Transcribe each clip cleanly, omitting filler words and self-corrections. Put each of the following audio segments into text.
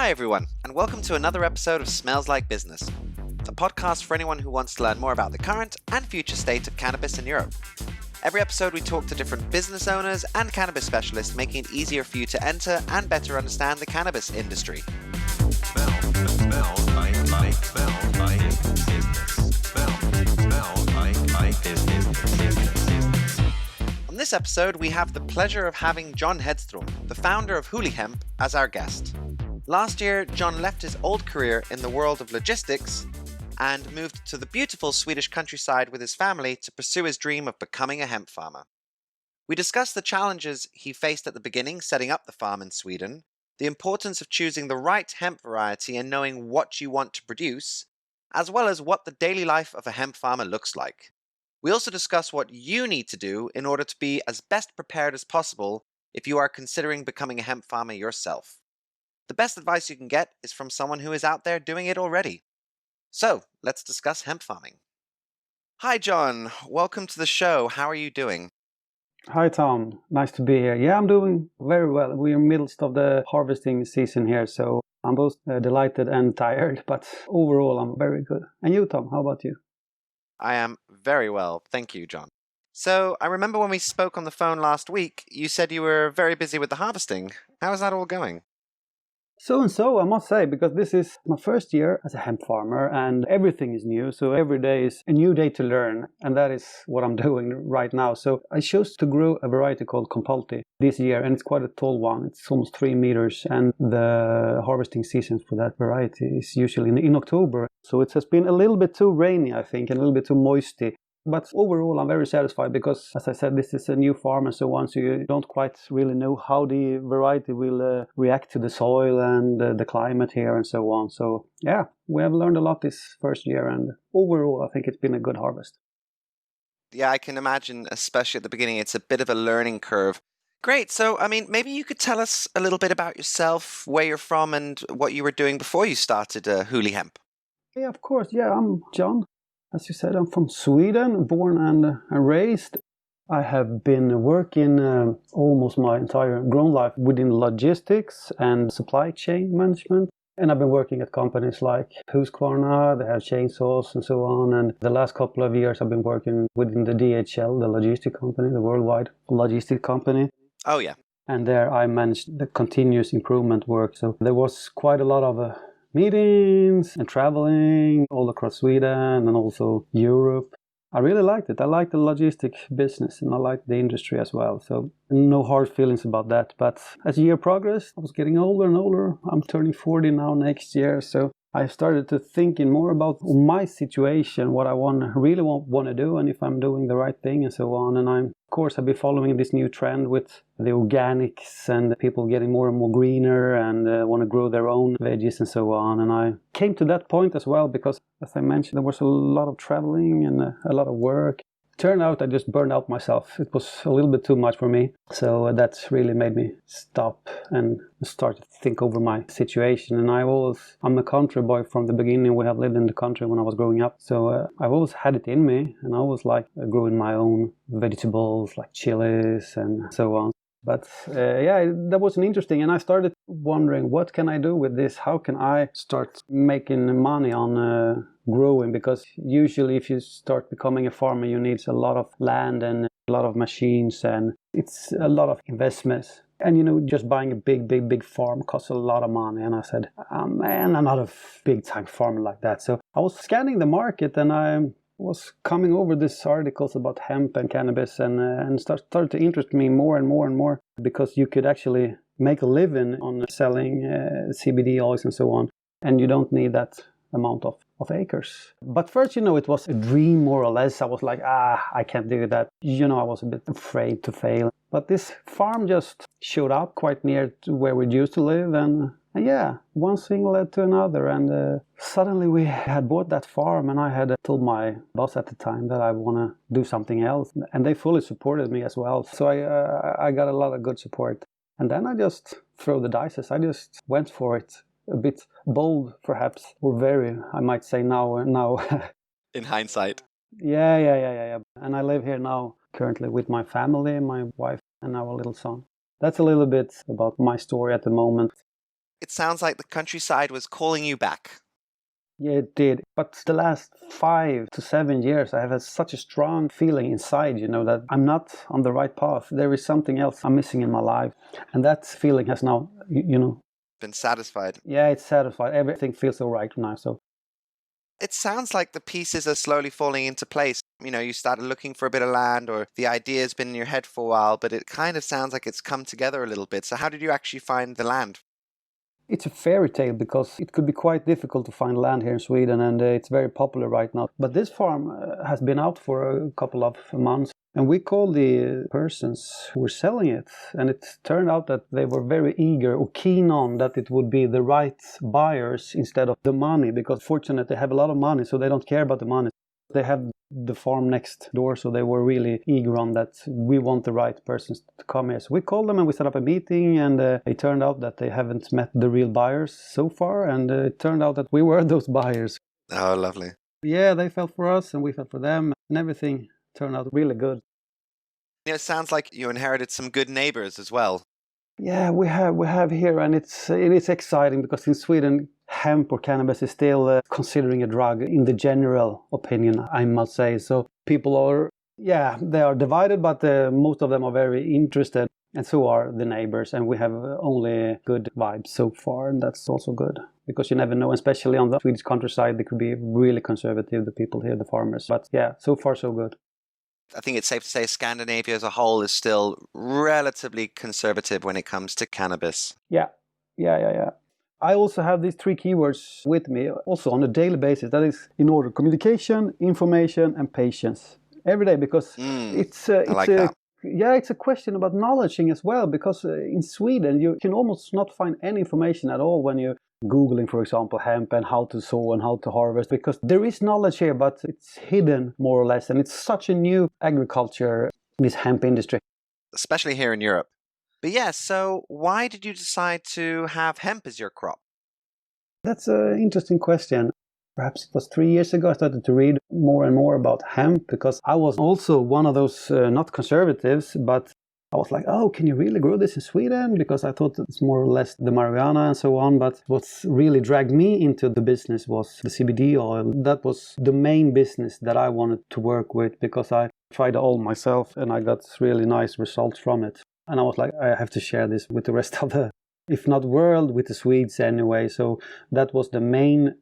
Hi everyone, and welcome to another episode of Smells Like Business, a podcast for anyone who wants to learn more about the current and future state of cannabis in Europe. Every episode we talk to different business owners and cannabis specialists, making it easier for you to enter and better understand the cannabis industry. On this episode, we have the pleasure of having John Hedström, the founder of Hooly Hemp, as our guest. Last year, John left his old career in the world of logistics and moved to the beautiful Swedish countryside with his family to pursue his dream of becoming a hemp farmer. We discussed the challenges he faced at the beginning setting up the farm in Sweden, the importance of choosing the right hemp variety and knowing what you want to produce, as well as what the daily life of a hemp farmer looks like. We also discuss what you need to do in order to be as best prepared as possible if you are considering becoming a hemp farmer yourself. The best advice you can get is from someone who is out there doing it already. So, let's discuss hemp farming. Hi, John. Welcome to the show. How are you doing? Hi, Tom. Nice to be here. Yeah, I'm doing very well. We're in the midst of the harvesting season here, so I'm both delighted and tired, but overall, I'm very good. And you, Tom, how about you? I am very well. Thank you, John. So, I remember when we spoke on the phone last week, you said you were very busy with the harvesting. How is that all going? So, I must say, because this is my first year as a hemp farmer and everything is new. So every day is a new day to learn. And that is what I'm doing right now. So I chose to grow a variety called Compulti this year. And it's quite a tall one. It's almost 3 meters. And the harvesting season for that variety is usually in October. So it has been a little bit too rainy, I think, and a little bit too moisty. But overall, I'm very satisfied because, as I said, this is a new farm and so on, so you don't quite really know how the variety will react to the soil and the climate here and so on. So, yeah, we have learned a lot this first year, and overall, I think it's been a good harvest. Yeah, I can imagine, especially at the beginning, it's a bit of a learning curve. Great. So, maybe you could tell us a little bit about yourself, where you're from, and what you were doing before you started Hooly Hemp. Yeah, of course. Yeah, I'm John. As you said, I'm from Sweden, born and raised. I have been working almost my entire grown life within logistics and supply chain management. And I've been working at companies like Husqvarna, they have chainsaws and so on. And the last couple of years I've been working within the DHL, the logistic company, the worldwide logistic company. Oh, yeah. And there I managed the continuous improvement work. So there was quite a lot of meetings and traveling all across Sweden and also Europe. I really liked it. I liked the logistic business and I liked the industry as well. So no hard feelings about that. But as the year progressed, I was getting older and older. I'm turning 40 now next year. So I started to thinking more about my situation, what I really want to do and if I'm doing the right thing and so on. And of course, I've been following this new trend with the organics and people getting more and more greener and want to grow their own veggies and so on. And I came to that point as well because, as I mentioned, there was a lot of traveling and a lot of work. Turned out I just burned out myself. It was a little bit too much for me. So that really made me stop and start to think over my situation. And I'm a country boy from the beginning. We have lived in the country when I was growing up. So I've always had it in me. And I always like growing my own vegetables like chilies and so on. But that was interesting. And I started wondering, what can I do with this? How can I start making money on growing? Because usually if you start becoming a farmer, you need a lot of land and a lot of machines. And it's a lot of investments. And, just buying a big farm costs a lot of money. And I said, man, I'm not a big-time farmer like that. So I was scanning the market and I was coming over these articles about hemp and cannabis and started to interest me more and more because you could actually make a living on selling CBD oils and so on, and you don't need that amount of acres. But first, it was a dream more or less. I was like, I can't do that. I was a bit afraid to fail. But this farm just showed up quite near to where we used to live and yeah, one thing led to another, and suddenly we had bought that farm, and I had told my boss at the time that I want to do something else, and they fully supported me as well. So I got a lot of good support, and then I just threw the dice. I just went for it, a bit bold, perhaps, or very, I might say now. In hindsight. Yeah. And I live here now currently with my family, my wife, and our little son. That's a little bit about my story at the moment. It sounds like the countryside was calling you back. Yeah, it did. But the last 5 to 7 years, I have had such a strong feeling inside, that I'm not on the right path. There is something else I'm missing in my life. And that feeling has now, Been satisfied. yeah, it's satisfied. Everything feels all right now. So It sounds like the pieces are slowly falling into place. You started looking for a bit of land, or the idea's been in your head for a while, but it kind of sounds like it's come together a little bit. So how did you actually find the land? it's a fairy tale because it could be quite difficult to find land here in Sweden, and it's very popular right now. But this farm has been out for a couple of months, and we called the persons who were selling it, and it turned out that they were very eager or keen on that it would be the right buyers instead of the money, because fortunately they have a lot of money, so they don't care about the money. They have the farm next door, so they were really eager on that. We want the right persons to come here. So we called them and we set up a meeting, and it turned out that they haven't met the real buyers so far, and it turned out that we were those buyers. Oh, lovely. Yeah, they felt for us and we felt for them, and everything turned out really good. It sounds like you inherited some good neighbors as well. Yeah, we have here, and it is exciting because in Sweden, hemp or cannabis is still considering a drug in the general opinion, I must say. So people are, they are divided, but most of them are very interested, and so are the neighbors. And we have only good vibes so far, and that's also good because you never know, especially on the Swedish countryside, they could be really conservative, the people here, the farmers. But yeah, so far so good. I think it's safe to say Scandinavia as a whole is still relatively conservative when it comes to cannabis. Yeah. I also have these 3 keywords with me also on a daily basis. That is in order: communication, information, and patience. Every day, because it's a question about knowledging as well, because in Sweden you can almost not find any information at all when you're Googling, for example, hemp and how to sow and how to harvest, because there is knowledge here, but it's hidden more or less, and it's such a new agriculture, this hemp industry. Especially here in Europe. But yeah, so why did you decide to have hemp as your crop? That's an interesting question. Perhaps it was 3 years ago I started to read more and more about hemp, because I was also one of those not conservatives, but I was like, oh, can you really grow this in Sweden? Because I thought it's more or less the marijuana and so on. But what's really dragged me into the business was the CBD oil. That was the main business that I wanted to work with, because I tried it all myself and I got really nice results from it. And I was like, I have to share this with the rest of the, if not world, with the Swedes anyway. So that was the main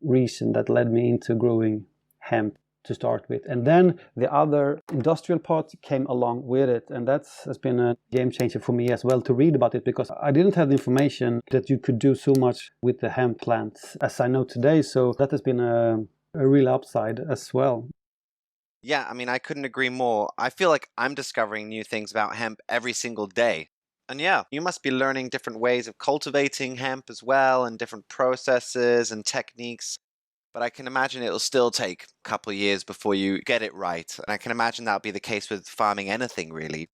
reason that led me into growing hemp to start with. And then the other industrial part came along with it. And that has been a game changer for me as well, to read about it, because I didn't have the information that you could do so much with the hemp plants as I know today. So that has been a real upside as well. Yeah, I mean, I couldn't agree more. I feel like I'm discovering new things about hemp every single day. And yeah, you must be learning different ways of cultivating hemp as well, and different processes and techniques. But I can imagine it'll still take a couple of years before you get it right. And I can imagine that'll be the case with farming anything, really.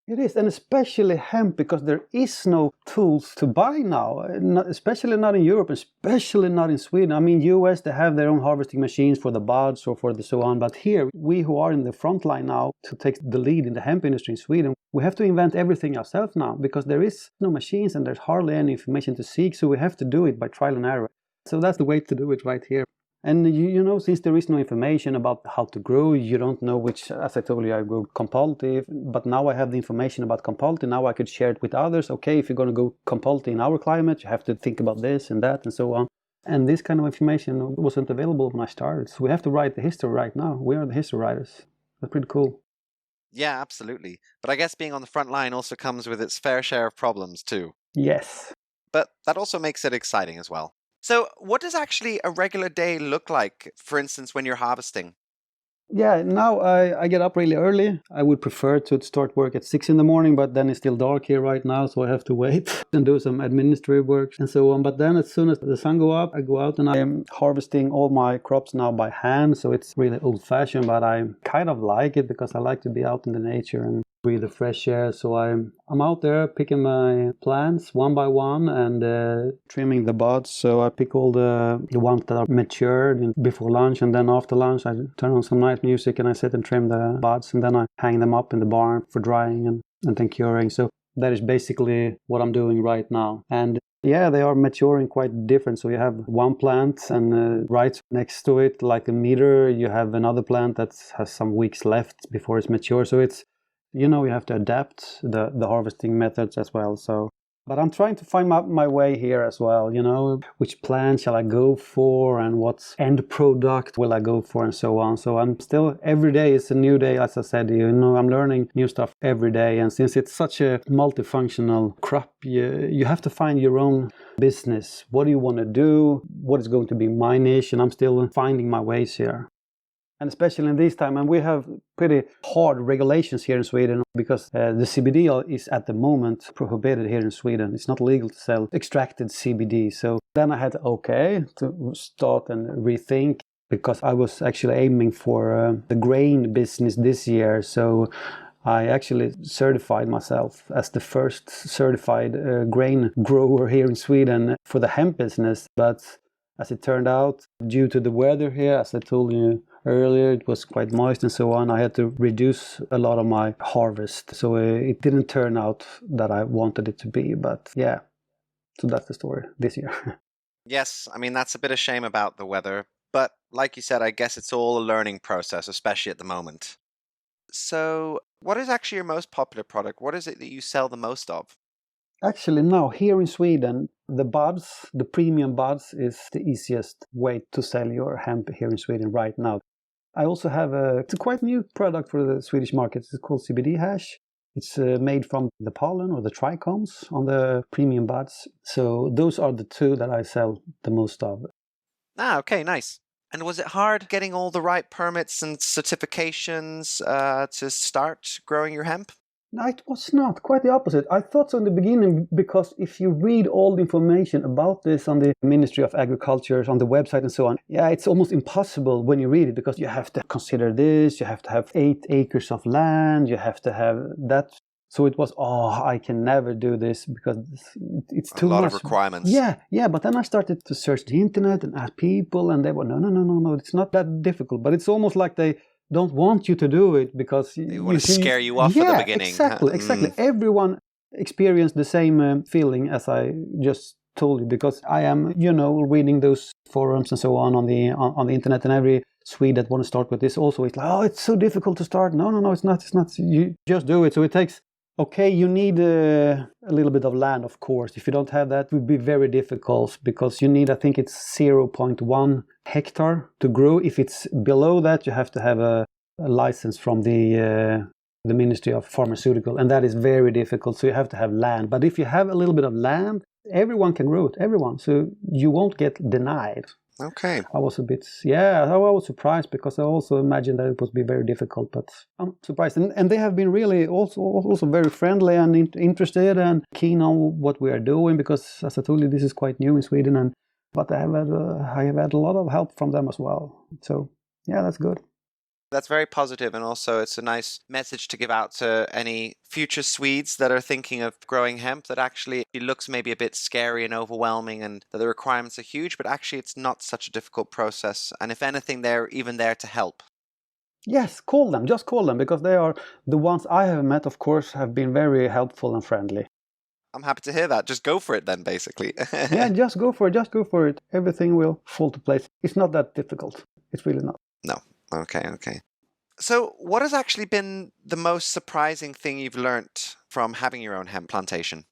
It is, and especially hemp, because there is no tools to buy now, especially not in Europe, especially not in Sweden. I mean, US, they have their own harvesting machines for the buds or for the so on. But here, we who are in the front line now to take the lead in the hemp industry in Sweden, we have to invent everything ourselves now, because there is no machines and there's hardly any information to seek. So we have to do it by trial and error. So that's the way to do it right here. And you know, since there is no information about how to grow, you don't know which, as I told you, I grow compulsive, but now I have the information about compulsive. Now I could share it with others. Okay, if you're going to go compulsive in our climate, you have to think about this and that and so on. And this kind of information wasn't available when I started. So we have to write the history right now. We are the history writers. That's pretty cool. Yeah, absolutely. But I guess being on the front line also comes with its fair share of problems too. Yes. But that also makes it exciting as well. So what does actually a regular day look like, for instance, when you're harvesting? Yeah, now I get up really early. I would prefer to start work at 6 in the morning, but then it's still dark here right now, so I have to wait and do some administrative work and so on. But then as soon as the sun go up, I go out and I am harvesting all my crops now by hand. So it's really old-fashioned, but I kind of like it because I like to be out in the nature and breathe the fresh air. So I'm out there picking my plants one by one and trimming the buds. So I pick all the ones that are matured before lunch, and then after lunch I turn on some nice music and I sit and trim the buds, and then I hang them up in the barn for drying and then curing. So that is basically what I'm doing right now. And Yeah, they are maturing quite different. So you have one plant and right next to it, like a meter, you have another plant that has some weeks left before it's mature. So it's, you have to adapt the harvesting methods as well. So, but I'm trying to find my way here as well, which plant shall I go for and what end product will I go for and so on. So I'm still, every day is a new day, as I said, I'm learning new stuff every day. And since it's such a multifunctional crop, you have to find your own business. What do you want to do? What is going to be my niche? And I'm still finding my ways here. And especially in this time, and we have pretty hard regulations here in Sweden because the CBD is at the moment prohibited here in Sweden. It's not legal to sell extracted CBD. So then I had to start and rethink, because I was actually aiming for the grain business this year. So I actually certified myself as the first certified grain grower here in Sweden for the hemp business. But as it turned out, due to the weather here, as I told you earlier, it was quite moist and so on. I had to reduce a lot of my harvest. So it didn't turn out that I wanted it to be. But yeah, so that's the story this year. Yes, I mean, that's a bit of shame about the weather. But like you said, I guess it's all a learning process, especially at the moment. So what is actually your most popular product? What is it that you sell the most of? Actually, now here in Sweden, the premium buds is the easiest way to sell your hemp here in Sweden right now. I also have it's a quite new product for the Swedish market. It's called CBD hash. It's made from the pollen or the trichomes on the premium buds. So those are the two that I sell the most of. Ah, okay, nice. And was it hard getting all the right permits and certifications to start growing your hemp? No, it was not. Quite the opposite. I thought so in the beginning, because if you read all the information about this on the Ministry of Agriculture, on the website and so on, it's almost impossible when you read it, because you have to consider this, you have to have 8 acres of land, you have to have that. So it was, I can never do this because it's too much. A lot of requirements. Yeah. But then I started to search the internet and ask people, and they were, no, it's not that difficult. But it's almost like they don't want you to do it because they want to scare you off at the beginning. Exactly. Everyone experienced the same feeling as I just told you, because I am, reading those forums and so on the internet, and every Swede that want to start with this also is like, it's so difficult to start. No, it's not. You just do it. So it takes. Okay, you need a little bit of land, of course. If you don't have that, it would be very difficult, because you need, I think it's 0.1 hectare to grow. If it's below that, you have to have a license from the Ministry of Pharmaceutical, and that is very difficult. So you have to have land. But if you have a little bit of land, everyone can grow it, everyone. So you won't get denied. Okay. I was I was surprised, because I also imagined that it would be very difficult, but I'm surprised. And they have been really also very friendly and interested and keen on what we are doing, because, as I told you, this is quite new in Sweden, but I have had a lot of help from them as well. So yeah, that's good. That's very positive, and also it's a nice message to give out to any future Swedes that are thinking of growing hemp, that actually it looks maybe a bit scary and overwhelming and that the requirements are huge, but actually it's not such a difficult process. And if anything, they're even there to help. Yes, just call them, because they are the ones I have met, of course, have been very helpful and friendly. I'm happy to hear that. Just go for it then, basically. Yeah, just go for it. Everything will fall to place. It's not that difficult. It's really not. No. Okay. So what has actually been the most surprising thing you've learnt from having your own hemp plantation?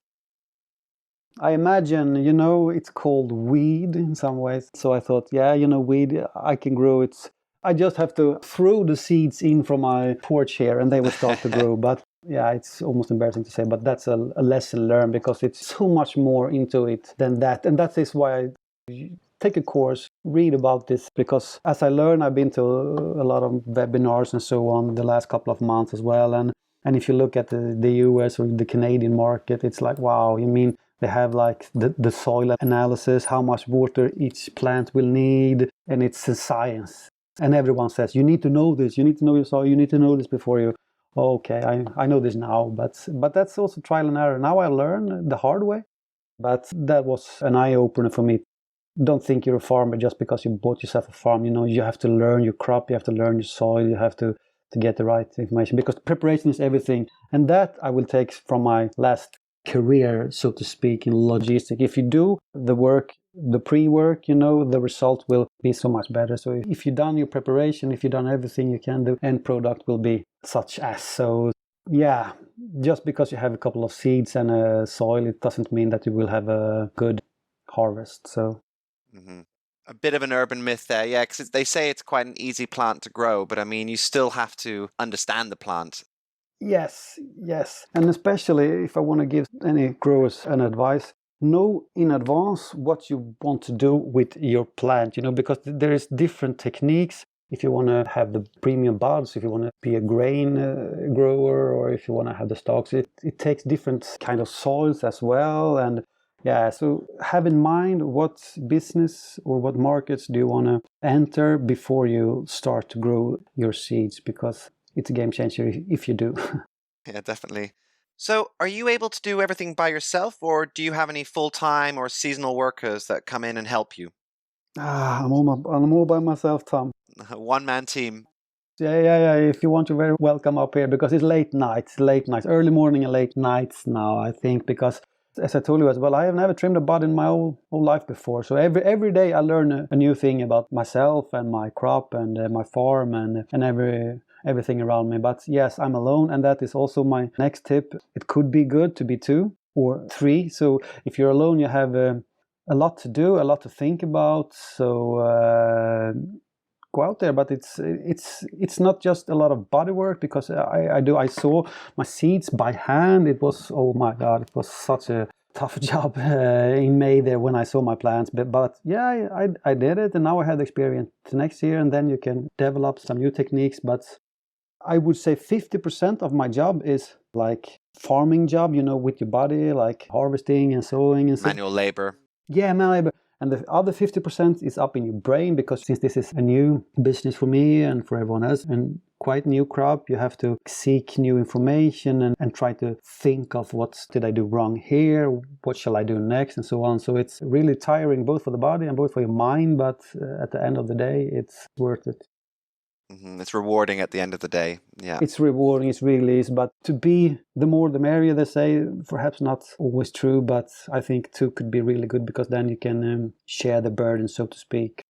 I imagine, it's called weed in some ways. So I thought, weed, I can grow it. I just have to throw the seeds in from my porch here and they will start to grow. But yeah, it's almost embarrassing to say, but that's a lesson learned, because it's so much more into it than that. And that is why I take a course, read about this, because as I learn, I've been to a lot of webinars and so on the last couple of months as well. And if you look at the US or the Canadian market, it's like, wow, you mean they have like the soil analysis, how much water each plant will need, and it's a science. And everyone says, you need to know this, you need to know your soil, you need to know this before you, okay, I know this now, but that's also trial and error. Now I learn the hard way, but that was an eye-opener for me. Don't think you're a farmer just because you bought yourself a farm. You have to learn your crop, you have to learn your soil, you have to get the right information, because preparation is everything. And that I will take from my last career, so to speak, in logistics. If you do the work, the pre-work, the result will be so much better. So if you've done your preparation, if you've done everything you can, the end product will be such as. So yeah, just because you have a couple of seeds and a soil, it doesn't mean that you will have a good harvest. So a bit of an urban myth there, yeah, because they say it's quite an easy plant to grow, but I mean, you still have to understand the plant. Yes. And especially if I want to give any growers an advice, know in advance what you want to do with your plant, because there is different techniques. If you want to have the premium buds, if you want to be a grain grower, or if you want to have the stalks, it takes different kind of soils as well. And yeah, so have in mind what business or what markets do you want to enter before you start to grow your seeds, because it's a game changer if you do. Yeah, definitely. So are you able to do everything by yourself, or do you have any full-time or seasonal workers that come in and help you? I'm all by myself, Tom. One-man team. Yeah. If you want, you're very welcome up here, because it's late nights, early morning and late nights now, I think, because as I told you as well, I have never trimmed a bud in my whole life before. So every day I learn a new thing about myself and my crop and my farm and everything around me. But yes, I'm alone, and that is also my next tip. It could be good to be 2 or 3. So if you're alone, you have a lot to do, a lot to think about. So go out there, but it's not just a lot of body work, because I saw my seeds by hand. It was, oh my god, it was such a tough job in May there when I saw my plants, but yeah, I did it, and now I have the experience to next year, and then you can develop some new techniques. But I would say 50% of my job is like farming job, with your body, like harvesting and sowing and manual labor. Yeah, manual labor. And the other 50% is up in your brain, because since this is a new business for me and for everyone else, and quite new crop, you have to seek new information and try to think of what did I do wrong here, what shall I do next, and so on. So it's really tiring, both for the body and both for your mind, but at the end of the day, it's worth it. It's rewarding at the end of the day. Yeah, it's rewarding, it really is. But to be the more the merrier, they say. Perhaps not always true, but I think 2 could be really good, because then you can share the burden, so to speak.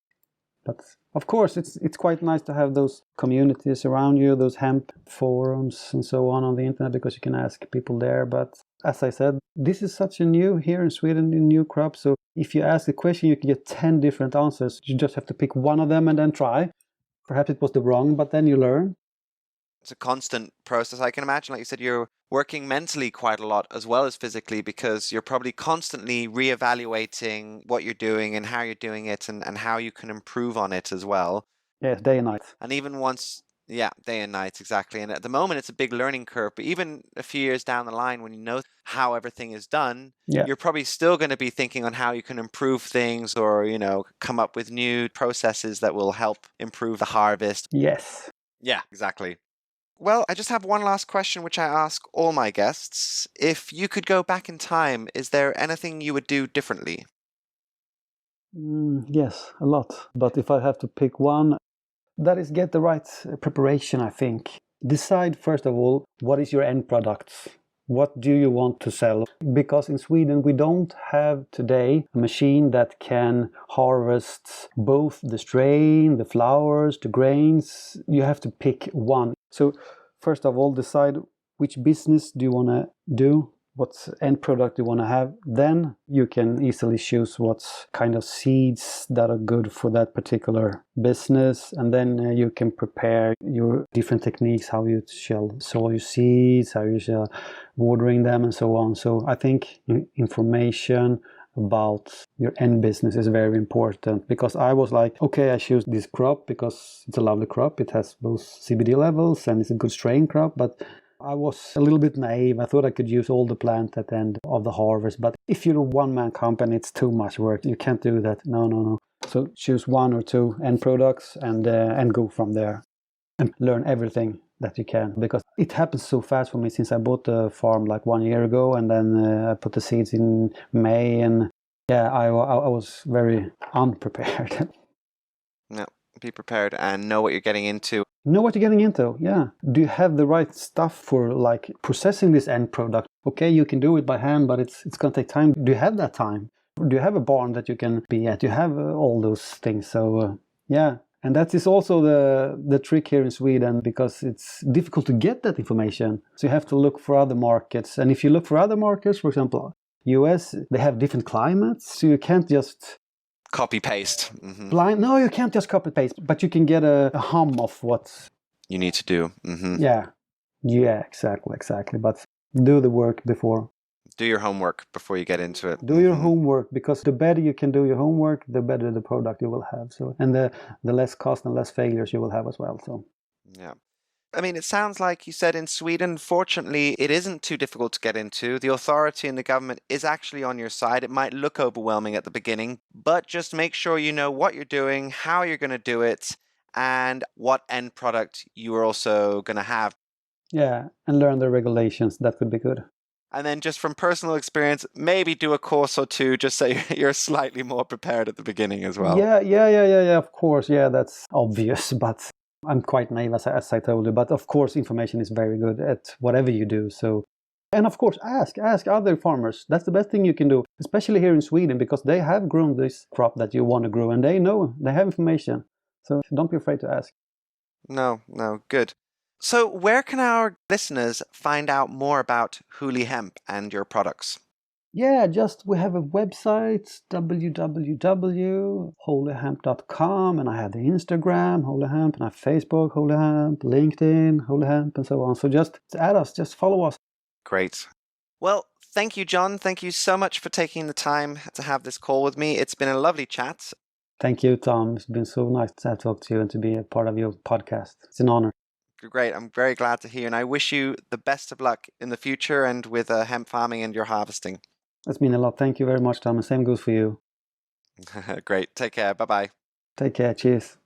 But of course, it's quite nice to have those communities around you, those hemp forums and so on the internet, because you can ask people there. But as I said, this is such a new, here in Sweden, a new crop. So if you ask a question, you can get 10 different answers. You just have to pick one of them and then try. Perhaps it was the wrong, but then you learn. It's a constant process. I can imagine, like you said, you're working mentally quite a lot as well as physically, because you're probably constantly reevaluating what you're doing and how you're doing it, and how you can improve on it as well. Yes, day and night. And even once, yeah, day and night, exactly. And at the moment, it's a big learning curve. But even a few years down the line, when you know how everything is done, you're probably still going to be thinking on how you can improve things, or, come up with new processes that will help improve the harvest. Yes. Yeah, exactly. Well, I just have one last question, which I ask all my guests. If you could go back in time, is there anything you would do differently? Yes, a lot. But if I have to pick one, that is get the right preparation, I think. Decide, first of all, what is your end product? What do you want to sell? Because in Sweden, we don't have today a machine that can harvest both the strain, the flowers, the grains. You have to pick one. So first of all, decide which business do you want to do, what end product you want to have. Then you can easily choose what kind of seeds that are good for that particular business. And then you can prepare your different techniques, how you shall sow your seeds, how you shall watering them, and so on. So I think information about your end business is very important, because I was like, okay, I choose this crop because it's a lovely crop. It has both CBD levels and it's a good strain crop, but I was a little bit naive. I thought I could use all the plant at the end of the harvest. But if you're a one-man company, it's too much work. You can't do that. No. So choose 1 or 2 end products and go from there and learn everything that you can. Because it happens so fast for me, since I bought the farm like 1 year ago, and then I put the seeds in May, and yeah, I was very unprepared. No, be prepared and know what you're getting into. Know what you're getting into, yeah. Do you have the right stuff for like processing this end product? Okay, you can do it by hand, but it's going to take time. Do you have that time? Do you have a barn that you can be at? Do you have all those things? So yeah, and that is also the trick here in Sweden, because it's difficult to get that information. So you have to look for other markets. And if you look for other markets, for example, US, they have different climates, so you can't just copy paste. No, you can't just copy paste, but you can get a hum of what you need to do. Yeah, exactly. But do the work before. Do your homework before you get into it. Do your homework, because the better you can do your homework, the better the product you will have. So, and the less cost and less failures you will have as well. So yeah. I mean, it sounds like you said in Sweden, fortunately, it isn't too difficult to get into. The authority and the government is actually on your side. It might look overwhelming at the beginning, but just make sure you know what you're doing, how you're going to do it, and what end product you are also going to have. Yeah, and learn the regulations. That could be good. And then just from personal experience, maybe do a course or two just so you're slightly more prepared at the beginning as well. Yeah, of course. Yeah, that's obvious, but I'm quite naive, as I told you. But of course, information is very good at whatever you do. So, and of course, ask other farmers. That's the best thing you can do, especially here in Sweden, because they have grown this crop that you want to grow, and they know, they have information. So don't be afraid to ask. No, good. So where can our listeners find out more about Hooly Hemp and your products? Yeah, we have a website, www.hoolyhemp.com, and I have the Instagram, Hooly Hemp, and I have Facebook, Hooly Hemp, LinkedIn, Hooly Hemp, and so on. So just add us, just follow us. Great. Well, thank you, John. Thank you so much for taking the time to have this call with me. It's been a lovely chat. Thank you, Tom. It's been so nice to talk to you and to be a part of your podcast. It's an honor. Great. I'm very glad to hear, and I wish you the best of luck in the future and with hemp farming and your harvesting. That's mean a lot. Thank you very much, Tom. And same goes for you. Great. Take care. Bye-bye. Take care. Cheers.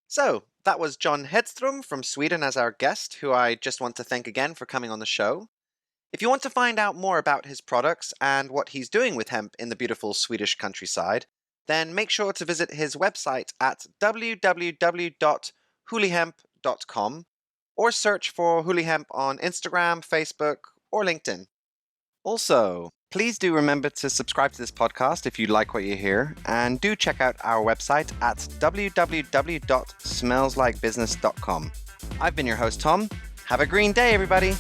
So that was John Hedström from Sweden as our guest, who I just want to thank again for coming on the show. If you want to find out more about his products and what he's doing with hemp in the beautiful Swedish countryside, then make sure to visit his website at www.hoolyhemp.com or search for Hooly Hemp on Instagram, Facebook, or LinkedIn. Also, please do remember to subscribe to this podcast if you like what you hear, and do check out our website at www.smellslikebusiness.com. I've been your host, Tom. Have a green day, everybody.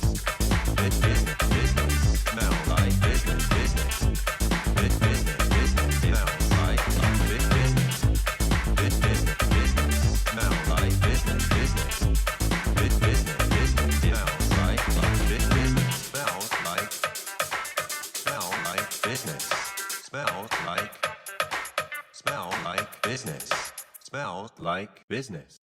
Smell like business.